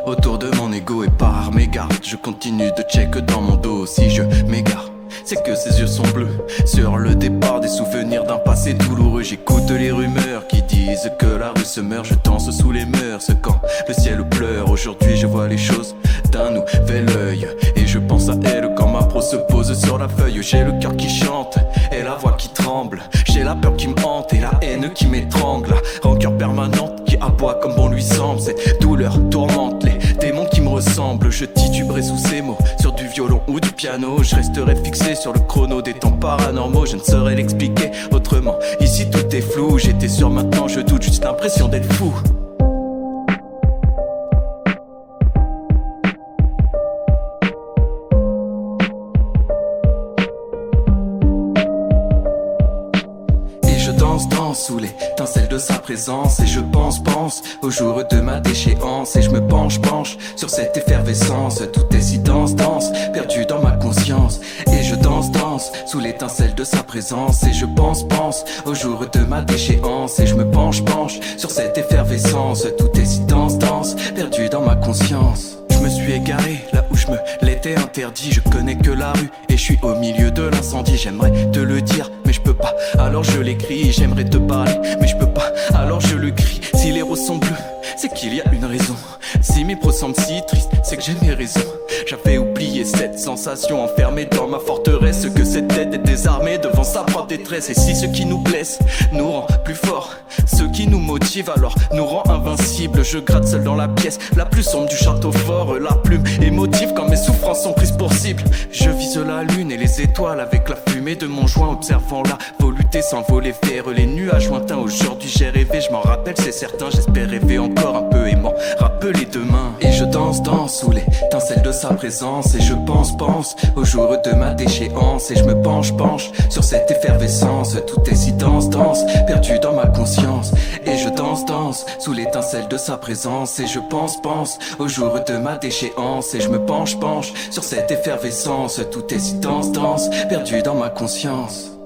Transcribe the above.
autour de mon ego et par mégarde. Je continue de check dans mon dos. Si je m'égare, c'est que ses yeux sont bleus. Sur le départ des souvenirs d'un passé douloureux. J'écoute les rumeurs qui disent que la rue se meurt. Je danse sous les mœurs quand le ciel pleure. Aujourd'hui je vois les choses d'un nouvel œil et je pense à elle quand ma pro se pose sur la feuille. J'ai le cœur qui chante et la voix qui tremble. J'ai la peur qui me hante et la haine qui m'étrangle. La rancœur permanente qui aboie comme bon lui semble. Cette douleur tourmente les démons qui me ressemblent. Je tituberai sous ces mots sur du violon ou du piano. Je resterai fixé sur le chrono des temps paranormaux. Je ne saurais l'expliquer autrement. Ici tout est flou. J'étais sûr, maintenant je doute. Juste l'impression d'être fou. Danse sous l'étincelle de sa présence. Et je pense au jour de ma déchéance. Et je me penche sur cette effervescence. Tout est si dense, perdu dans ma conscience. Et je danse sous l'étincelle de sa présence. Et je pense au jour de ma déchéance. Et je me penche sur cette effervescence. Tout est si dense, perdu dans ma conscience. Je me suis égaré là où je me l'étais interdit. Je connais que la rue et je suis au milieu de l'incendie. J'aimerais te le dire mais je peux pas, alors je l'écris. J'aimerais te parler mais je peux pas, alors je le crie. Si les roses sont bleues, c'est qu'il y a une raison. Si mes pros semblent si tristes, c'est que j'ai mes raisons. J'avais oublié cette sensation enfermée dans ma forteresse. Que cette tête est désarmée devant sa propre détresse. Et si ce qui nous blesse nous rend plus forts, ce qui nous motive alors nous rend invincibles. Je gratte seul dans la pièce la plus sombre du château fort. La plume émotive quand mes souffrances sont prises pour cible. Je vise la lune et les étoiles avec la fumée de mon joint. Observant la volupté s'envoler vers les nuages lointains. Aujourd'hui j'ai rêvé, je m'en rappelle c'est certain. J'espère rêver encore un peu et m'en rappeler demain. Et je danse sous l'étincelle de sa présence. Et je pense au jour de ma déchéance. Et je me penche sur cette effervescence. Tout est si dense, perdu dans ma conscience. Et je danse sous l'étincelle de sa présence. Et je pense au jour de ma déchéance. Et je me penche sur cette effervescence. Tout est si dense, perdu dans ma conscience.